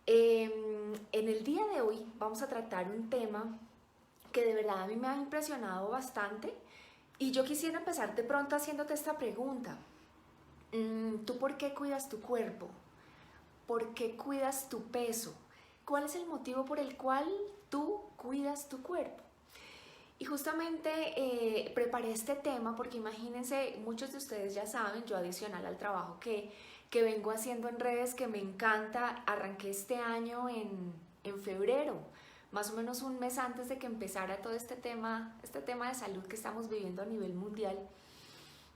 En el día de hoy vamos a tratar un tema que de verdad a mí me ha impresionado bastante y yo quisiera empezar de pronto haciéndote esta pregunta. ¿Tú por qué cuidas tu cuerpo? ¿Por qué cuidas tu peso? ¿Cuál es el motivo por el cual tú cuidas tu cuerpo? Y justamente preparé este tema porque imagínense, muchos de ustedes ya saben, yo adicional al trabajo que vengo haciendo en redes, que me encanta, arranqué este año en febrero, más o menos un mes antes de que empezara todo este tema de salud que estamos viviendo a nivel mundial.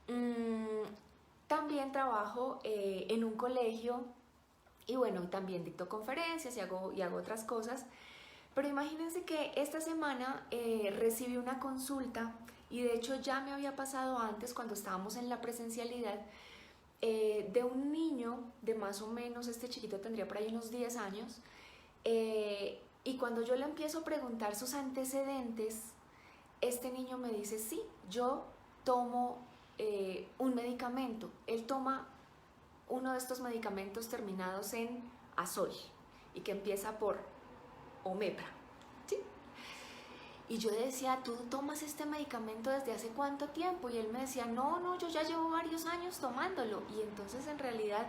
Mm, También trabajo en un colegio y bueno, también dicto conferencias y hago otras cosas. Pero imagínense que esta semana recibí una consulta y de hecho ya me había pasado antes cuando estábamos en la presencialidad de un niño de más o menos, este chiquito tendría por ahí unos 10 años, y cuando yo le empiezo a preguntar sus antecedentes, este niño me dice, sí, yo tomo un medicamento. Él toma uno de estos medicamentos terminados en azol y que empieza por omepra. ¿Sí? Y yo le decía, ¿tú tomas este medicamento desde hace cuánto tiempo? Y él me decía, no, yo ya llevo varios años tomándolo. Y entonces en realidad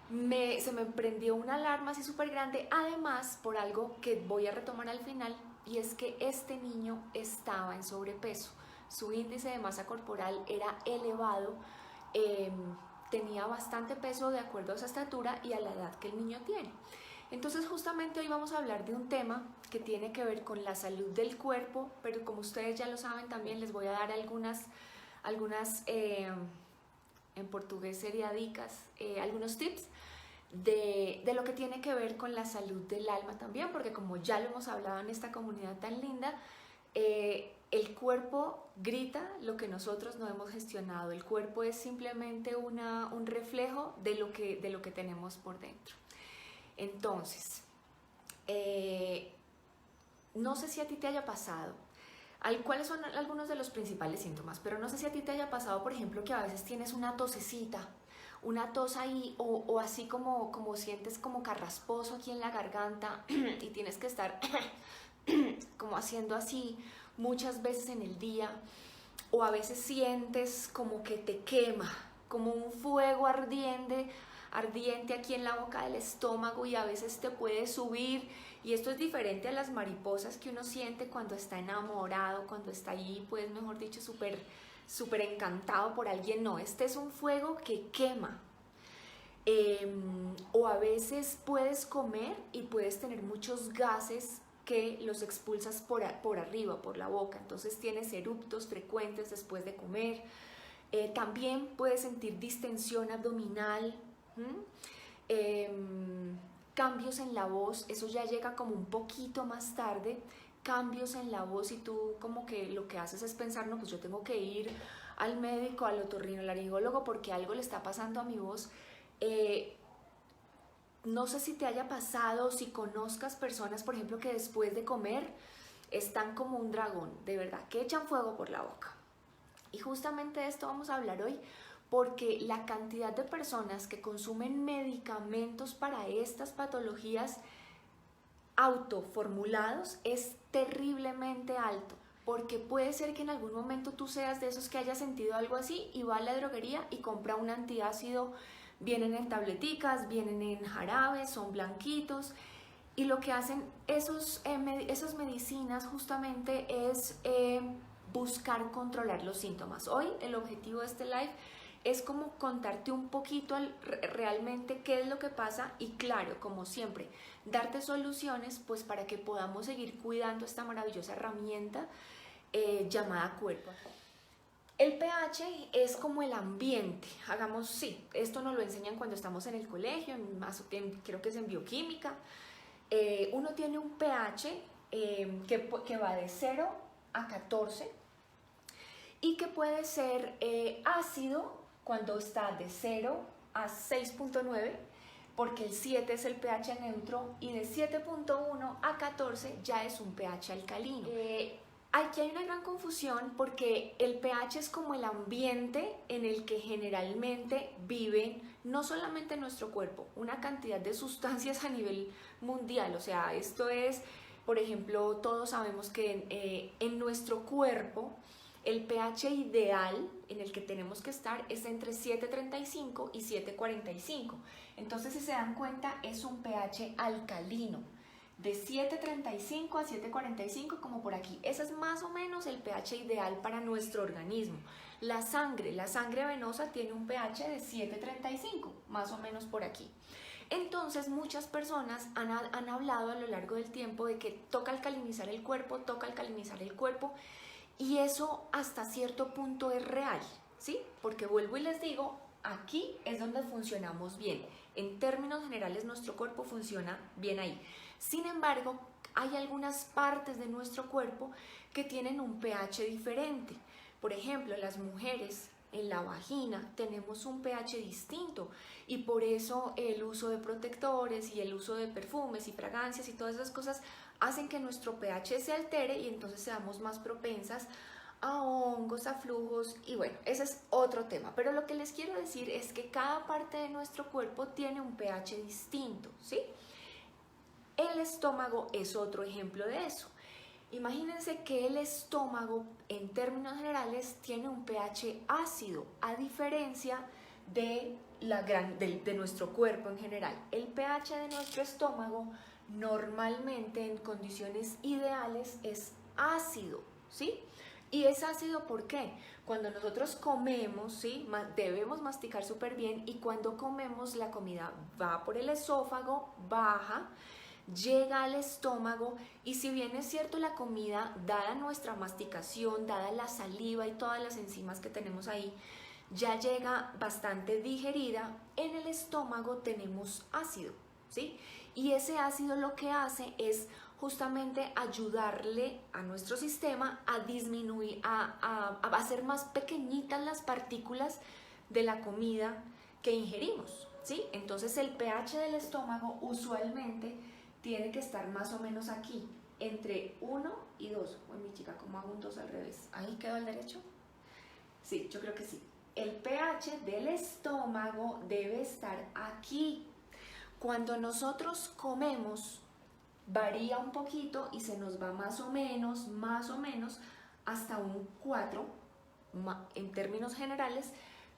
se me prendió una alarma así súper grande, además por algo que voy a retomar al final, y es que este niño estaba en sobrepeso. Su índice de masa corporal era elevado, eh, tenía bastante peso de acuerdo a esa estatura y a la edad que el niño tiene. Entonces justamente hoy vamos a hablar de un tema que tiene que ver con la salud del cuerpo, pero como ustedes ya lo saben también les voy a dar algunas en portugués sería dicas, algunos tips de lo que tiene que ver con la salud del alma también, porque como ya lo hemos hablado en esta comunidad tan linda, el cuerpo grita lo que nosotros no hemos gestionado. El cuerpo es simplemente un reflejo de lo que tenemos por dentro. Entonces, no sé si a ti te haya pasado, cuáles son algunos de los principales síntomas, pero no sé si a ti te haya pasado, por ejemplo, que a veces tienes una tosecita, una tos ahí, o así como sientes como carrasposo aquí en la garganta y tienes que estar como haciendo así muchas veces en el día, o a veces sientes como que te quema, como un fuego ardiente aquí en la boca del estómago y a veces te puede subir, y esto es diferente a las mariposas que uno siente cuando está enamorado, cuando está ahí, pues mejor dicho, súper encantado por alguien. No, este es un fuego que quema. O a veces puedes comer y puedes tener muchos gases que los expulsas por arriba, por la boca, entonces tienes eruptos frecuentes después de comer. También puedes sentir distensión abdominal, eh, cambios en la voz, eso ya llega como un poquito más tarde, cambios en la voz y tú como que lo que haces es pensar, no, pues yo tengo que ir al médico, al otorrinolaringólogo porque algo le está pasando a mi voz. Eh, no sé si te haya pasado, si conozcas personas, por ejemplo, que después de comer están como un dragón, de verdad, que echan fuego por la boca. Y justamente de esto vamos a hablar hoy, porque la cantidad de personas que consumen medicamentos para estas patologías autoformulados es terriblemente alto, porque puede ser que en algún momento tú seas de esos que haya sentido algo así y va a la droguería y compra un antiácido. Vienen en tableticas, vienen en jarabes, son blanquitos, y lo que hacen esas medicinas justamente es buscar controlar los síntomas. Hoy el objetivo de este live es como contarte un poquito realmente qué es lo que pasa y claro, como siempre, darte soluciones pues para que podamos seguir cuidando esta maravillosa herramienta llamada cuerpo. El pH es como el ambiente, hagamos, sí, esto nos lo enseñan cuando estamos en el colegio, creo que es en bioquímica. Uno tiene un pH que va de 0 a 14 y que puede ser ácido cuando está de 0 a 6,9, porque el 7 es el pH neutro, y de 7,1 a 14 ya es un pH alcalino. Aquí hay una gran confusión porque el pH es como el ambiente en el que generalmente viven no solamente nuestro cuerpo, una cantidad de sustancias a nivel mundial. O sea, esto es, por ejemplo, todos sabemos que en nuestro cuerpo el pH ideal en el que tenemos que estar es entre 7,35 y 7,45. Entonces, si se dan cuenta, es un pH alcalino. De 7,35 a 7,45, como por aquí. Ese es más o menos el pH ideal para nuestro organismo. La sangre venosa tiene un pH de 7,35, más o menos por aquí. Entonces, muchas personas han hablado a lo largo del tiempo de que toca alcalinizar el cuerpo, y eso hasta cierto punto es real, ¿sí? Porque vuelvo y les digo, aquí es donde funcionamos bien. En términos generales, nuestro cuerpo funciona bien ahí. Sin embargo, hay algunas partes de nuestro cuerpo que tienen un pH diferente. Por ejemplo, las mujeres en la vagina tenemos un pH distinto y por eso el uso de protectores y el uso de perfumes y fragancias y todas esas cosas hacen que nuestro pH se altere y entonces seamos más propensas a hongos, a flujos y bueno, ese es otro tema. Pero lo que les quiero decir es que cada parte de nuestro cuerpo tiene un pH distinto, ¿sí? El estómago es otro ejemplo de eso. Imagínense que el estómago, en términos generales, tiene un pH ácido, a diferencia de nuestro cuerpo en general. El pH de nuestro estómago normalmente en condiciones ideales es ácido, ¿sí? Y es ácido ¿por qué? Cuando nosotros comemos, ¿sí? Debemos masticar súper bien y cuando comemos la comida va por el esófago, baja, llega al estómago y si bien es cierto la comida, dada nuestra masticación, dada la saliva y todas las enzimas que tenemos ahí, ya llega bastante digerida, en el estómago tenemos ácido, ¿sí? Y ese ácido lo que hace es justamente ayudarle a nuestro sistema a disminuir, a hacer más pequeñitas las partículas de la comida que ingerimos, ¿sí? Entonces el pH del estómago usualmente tiene que estar más o menos aquí, entre 1 y 2. Uy, mi chica, ¿cómo hago un 2 al revés? ¿Ahí quedó al derecho? Sí, yo creo que sí. El pH del estómago debe estar aquí. Cuando nosotros comemos, varía un poquito y se nos va más o menos, hasta un 4 en términos generales,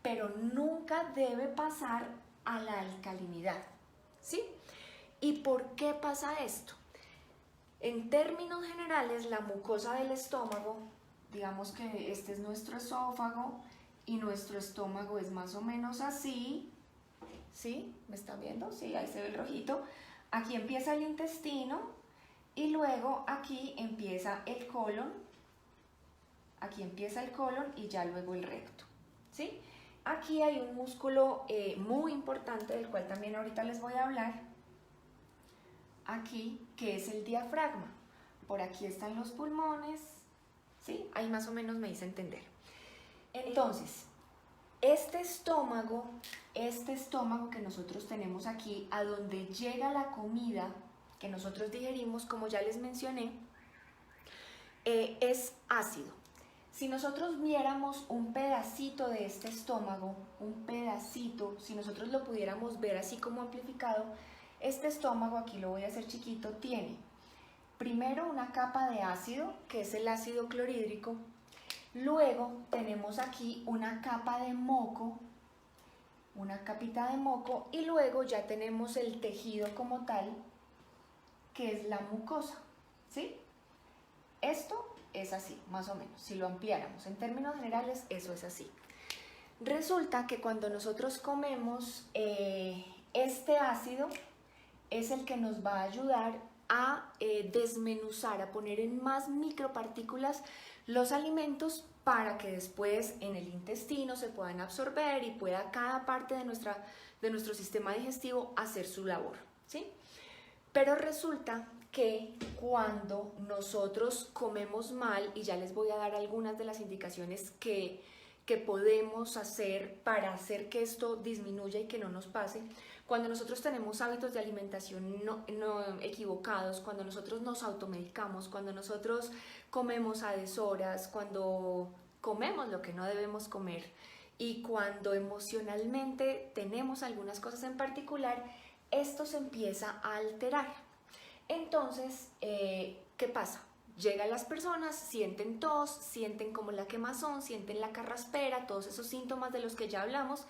pero nunca debe pasar a la alcalinidad, ¿sí? ¿Y por qué pasa esto? En términos generales, la mucosa del estómago, digamos que este es nuestro esófago y nuestro estómago es más o menos así, ¿sí? ¿Me están viendo? Sí, ahí se ve el rojito. Aquí empieza el intestino y luego aquí empieza el colon, y ya luego el recto, ¿sí? Aquí hay un músculo muy importante del cual también ahorita les voy a hablar, aquí, que es el diafragma. Por aquí están los pulmones, ¿sí? Ahí más o menos me hice entender. Entonces, este estómago que nosotros tenemos aquí, a donde llega la comida que nosotros digerimos, como ya les mencioné, es ácido. Si nosotros viéramos un pedacito de este estómago, si nosotros lo pudiéramos ver así como amplificado, este estómago, aquí lo voy a hacer chiquito, tiene primero una capa de ácido, que es el ácido clorhídrico, luego tenemos aquí una capa de moco, una capita de moco, y luego ya tenemos el tejido como tal, que es la mucosa, ¿sí? Esto es así, más o menos, si lo ampliáramos. En términos generales, eso es así. Resulta que cuando nosotros comemos, este ácido es el que nos va a ayudar a desmenuzar, a poner en más micropartículas los alimentos para que después en el intestino se puedan absorber y pueda cada parte de nuestro sistema digestivo hacer su labor, ¿sí? Pero resulta que cuando nosotros comemos mal, y ya les voy a dar algunas de las indicaciones que que podemos hacer para hacer que esto disminuya y que no nos pase. Cuando nosotros tenemos hábitos de alimentación no equivocados, cuando nosotros nos automedicamos, cuando nosotros comemos a deshoras, cuando comemos lo que no debemos comer y cuando emocionalmente tenemos algunas cosas en particular, esto se empieza a alterar. Entonces, ¿qué pasa? Llegan las personas, sienten tos, sienten como la quemazón, sienten la carraspera, todos esos síntomas de los que ya hablamos,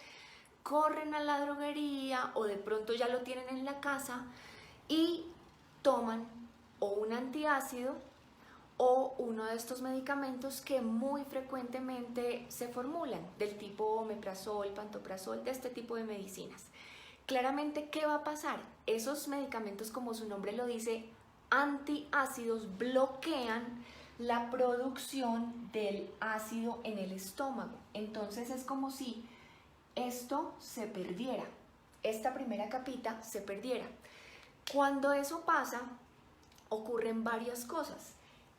corren a la droguería o de pronto ya lo tienen en la casa y toman o un antiácido o uno de estos medicamentos que muy frecuentemente se formulan, del tipo omeprazol, pantoprazol, de este tipo de medicinas. Claramente, ¿qué va a pasar? Esos medicamentos, como su nombre lo dice, antiácidos, bloquean la producción del ácido en el estómago. Entonces es como si esto se perdiera, esta primera capita se perdiera. Cuando eso pasa, ocurren varias cosas.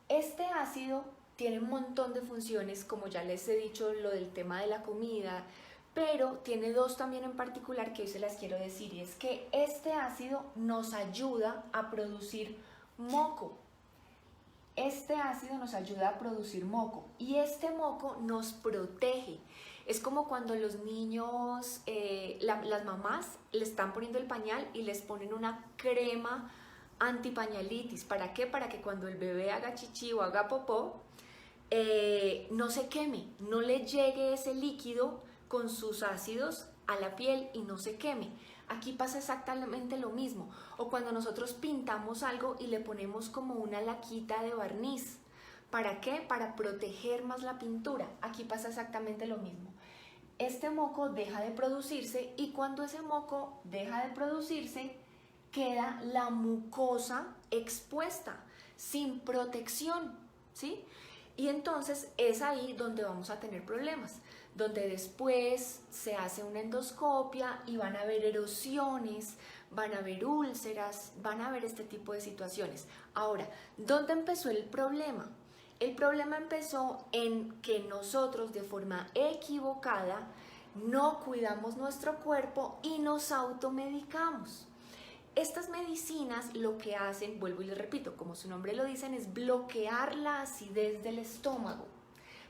Este ácido tiene un montón de funciones, como ya les he dicho, lo del tema de la comida, pero tiene dos también en particular que hoy se las quiero decir, y es que este ácido nos ayuda a producir moco. Este ácido nos ayuda a producir moco y este moco nos protege. Es como cuando los niños, las mamás le están poniendo el pañal y les ponen una crema antipañalitis. ¿Para qué? Para que cuando el bebé haga chichi o haga popó, no se queme, no le llegue ese líquido con sus ácidos a la piel y no se queme. Aquí pasa exactamente lo mismo. O cuando nosotros pintamos algo y le ponemos como una laquita de barniz. ¿Para qué? Para proteger más la pintura. Aquí pasa exactamente lo mismo. Este moco deja de producirse y cuando ese moco deja de producirse, queda la mucosa expuesta, sin protección, ¿sí? Y entonces es ahí donde vamos a tener problemas, donde después se hace una endoscopia y van a haber erosiones, van a haber úlceras, van a haber este tipo de situaciones. Ahora, ¿dónde empezó el problema? El problema empezó en que nosotros de forma equivocada no cuidamos nuestro cuerpo y nos automedicamos. Estas medicinas lo que hacen, vuelvo y les repito, como su nombre lo dicen, es bloquear la acidez del estómago.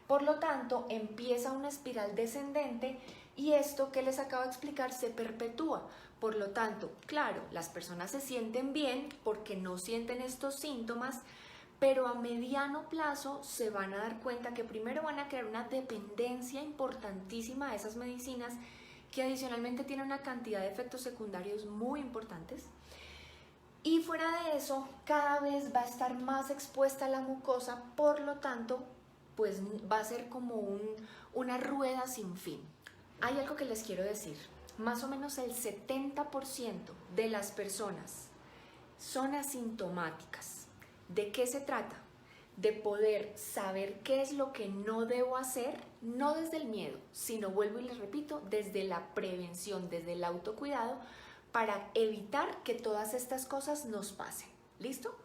Por lo tanto, empieza una espiral descendente y esto que les acabo de explicar se perpetúa. Por lo tanto, claro, las personas se sienten bien porque no sienten estos síntomas, pero a mediano plazo se van a dar cuenta que primero van a crear una dependencia importantísima a esas medicinas que adicionalmente tienen una cantidad de efectos secundarios muy importantes. Y fuera de eso, cada vez va a estar más expuesta la mucosa, por lo tanto, pues va a ser como una rueda sin fin. Hay algo que les quiero decir. Más o menos el 70% de las personas son asintomáticas. ¿De qué se trata? De poder saber qué es lo que no debo hacer, no desde el miedo, sino, vuelvo y les repito, desde la prevención, desde el autocuidado, para evitar que todas estas cosas nos pasen. ¿Listo?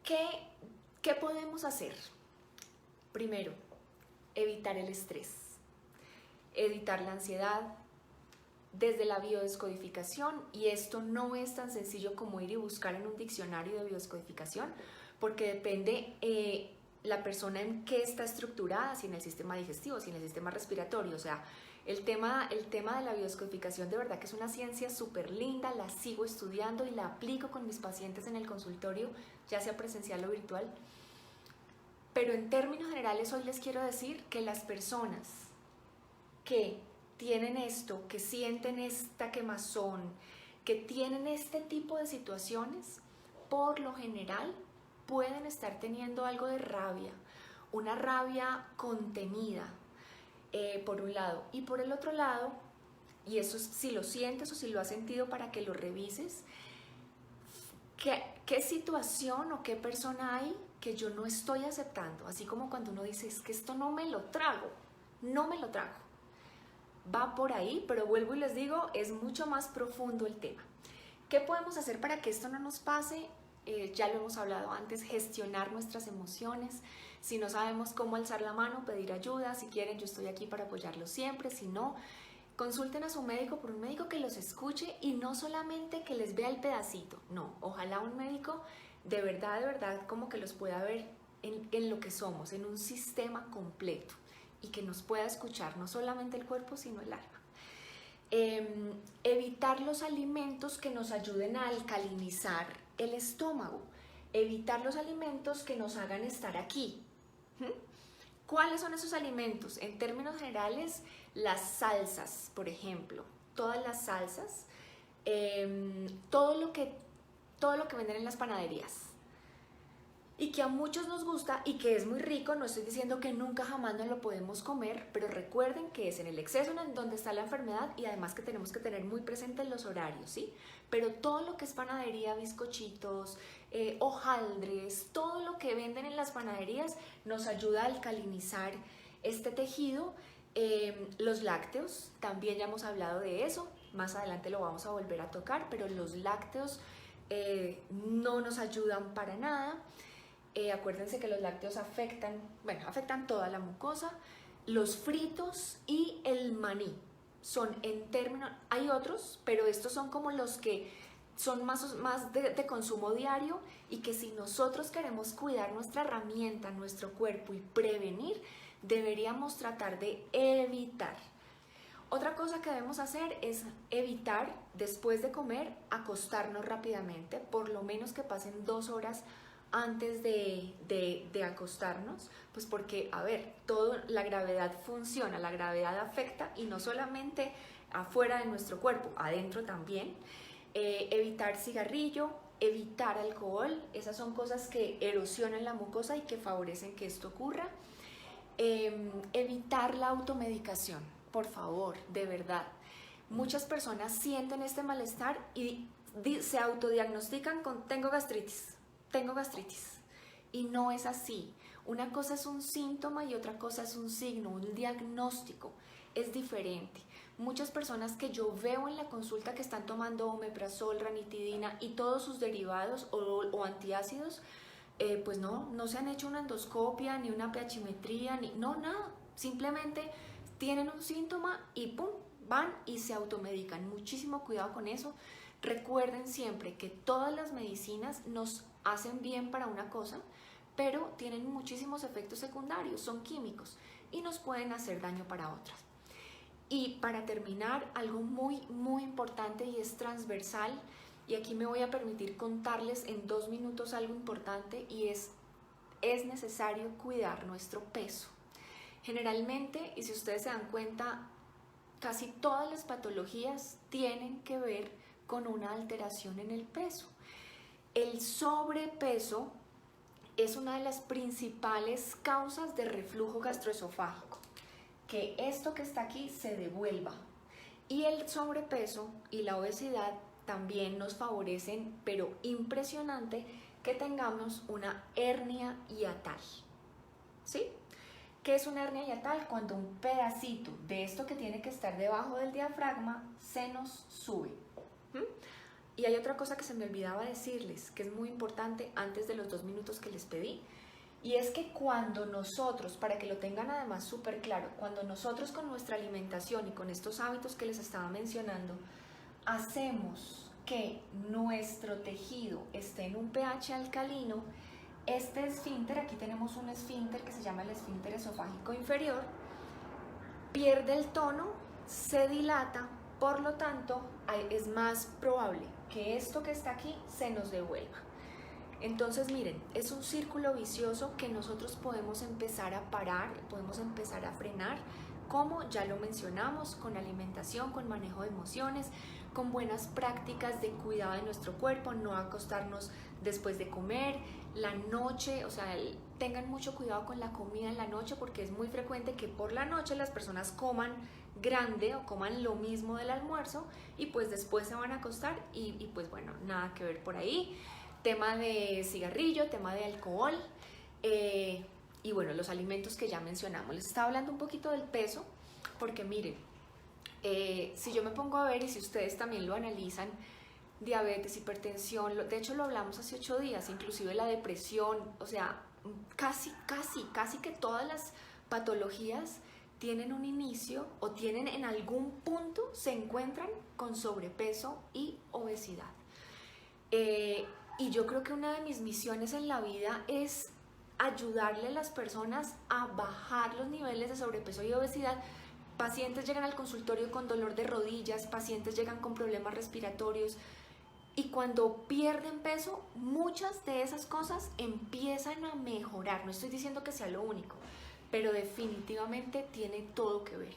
¿Qué podemos hacer? Primero, evitar el estrés, evitar la ansiedad, desde la biodescodificación, y esto no es tan sencillo como ir y buscar en un diccionario de biodescodificación, porque depende la persona en qué está estructurada, si en el sistema digestivo, si en el sistema respiratorio. O sea, el tema de la biodescodificación de verdad que es una ciencia súper linda, la sigo estudiando y la aplico con mis pacientes en el consultorio, ya sea presencial o virtual. Pero en términos generales hoy les quiero decir que las personas que tienen esto, que sienten esta quemazón, que tienen este tipo de situaciones, por lo general pueden estar teniendo algo de rabia, una rabia contenida, por un lado. Y por el otro lado, y eso es, si lo sientes o si lo has sentido para que lo revises, ¿qué situación o qué persona hay que yo no estoy aceptando? Así como cuando uno dice, es que esto no me lo trago, no me lo trago. Va por ahí, pero vuelvo y les digo, es mucho más profundo el tema. ¿Qué podemos hacer para que esto no nos pase? ya lo hemos hablado antes, gestionar nuestras emociones. Si no sabemos cómo alzar la mano, pedir ayuda. Si quieren, yo estoy aquí para apoyarlos siempre. Si no, consulten a su médico, por un médico que los escuche y no solamente que les vea el pedacito. No, ojalá un médico de verdad, como que los pueda ver en lo que somos, en un sistema completo y que nos pueda escuchar no solamente el cuerpo, sino el alma. Evitar los alimentos que nos ayuden a alcalinizar el estómago. Evitar los alimentos que nos hagan estar aquí. ¿Cuáles son esos alimentos? En términos generales, las salsas, por ejemplo. Todas las salsas. Todo lo que venden en las panaderías. Y que a muchos nos gusta y que es muy rico. No estoy diciendo que nunca jamás no lo podemos comer, pero recuerden que es en el exceso en donde está la enfermedad y además que tenemos que tener muy presentes los horarios, ¿sí? Pero todo lo que es panadería, bizcochitos, hojaldres, todo lo que venden en las panaderías nos ayuda a alcalinizar este tejido. Los lácteos, también ya hemos hablado de eso, más adelante lo vamos a volver a tocar, pero los lácteos no nos ayudan para nada. Acuérdense que los lácteos afectan toda la mucosa. Los fritos y el maní son en términos, hay otros, pero estos son como los que son más de consumo diario y que si nosotros queremos cuidar nuestra herramienta, nuestro cuerpo y prevenir, deberíamos tratar de evitar. Otra cosa que debemos hacer es evitar, después de comer, acostarnos rápidamente, por lo menos que pasen 2 horas antes de acostarnos, pues porque, a ver, la gravedad funciona, la gravedad afecta y no solamente afuera de nuestro cuerpo, adentro también. Evitar cigarrillo, evitar alcohol, esas son cosas que erosionan la mucosa y que favorecen que esto ocurra. Evitar la automedicación, por favor, de verdad. Muchas personas sienten este malestar y se autodiagnostican con tengo gastritis. Y no es así. Una cosa es un síntoma y otra cosa es un signo, un diagnóstico. Es diferente. Muchas personas que yo veo en la consulta que están tomando omeprazol, ranitidina y todos sus derivados o antiácidos, pues no se han hecho una endoscopia, ni una pH-metría, nada. Simplemente tienen un síntoma y pum, van y se automedican. Muchísimo cuidado con eso. Recuerden siempre que todas las medicinas nos hacen bien para una cosa, pero tienen muchísimos efectos secundarios, son químicos y nos pueden hacer daño para otras. Y para terminar, algo muy importante y es transversal, y aquí me voy a permitir contarles en 2 minutos algo importante, y es necesario cuidar nuestro peso. Generalmente, y si ustedes se dan cuenta, casi todas las patologías tienen que ver con una alteración en el peso. El sobrepeso es una de las principales causas de reflujo gastroesofágico, que esto que está aquí se devuelva. Y el sobrepeso y la obesidad también nos favorecen, pero impresionante, que tengamos una hernia hiatal. ¿Sí? ¿Qué es una hernia hiatal? Cuando un pedacito de esto que tiene que estar debajo del diafragma se nos sube. Y hay otra cosa que se me olvidaba decirles, que es muy importante antes de los 2 minutos que les pedí, y es que cuando nosotros, para que lo tengan además súper claro, cuando nosotros con nuestra alimentación y con estos hábitos que les estaba mencionando, hacemos que nuestro tejido esté en un pH alcalino, este esfínter, aquí tenemos un esfínter que se llama el esfínter esofágico inferior, pierde el tono, se dilata, por lo tanto es más probable que esto que está aquí se nos devuelva. Entonces miren, es un círculo vicioso que nosotros podemos empezar a parar, podemos empezar a frenar, como ya lo mencionamos, con alimentación, con manejo de emociones, con buenas prácticas de cuidado de nuestro cuerpo, no acostarnos después de comer, la noche, o sea, tengan mucho cuidado con la comida en la noche, porque es muy frecuente que por la noche las personas coman grande o coman lo mismo del almuerzo y pues después se van a acostar y pues bueno, nada que ver por ahí. Tema de cigarrillo, tema de alcohol y bueno, los alimentos que ya mencionamos. Les estaba hablando un poquito del peso porque miren, si yo me pongo a ver y si ustedes también lo analizan, diabetes, hipertensión, de hecho lo hablamos hace 8 días, inclusive la depresión, o sea, casi que todas las patologías tienen un inicio o tienen en algún punto, se encuentran con sobrepeso y obesidad. Y yo creo que una de mis misiones en la vida es ayudarle a las personas a bajar los niveles de sobrepeso y obesidad. Pacientes llegan al consultorio con dolor de rodillas, pacientes llegan con problemas respiratorios y cuando pierden peso, muchas de esas cosas empiezan a mejorar. No estoy diciendo que sea lo único, pero definitivamente tiene todo que ver.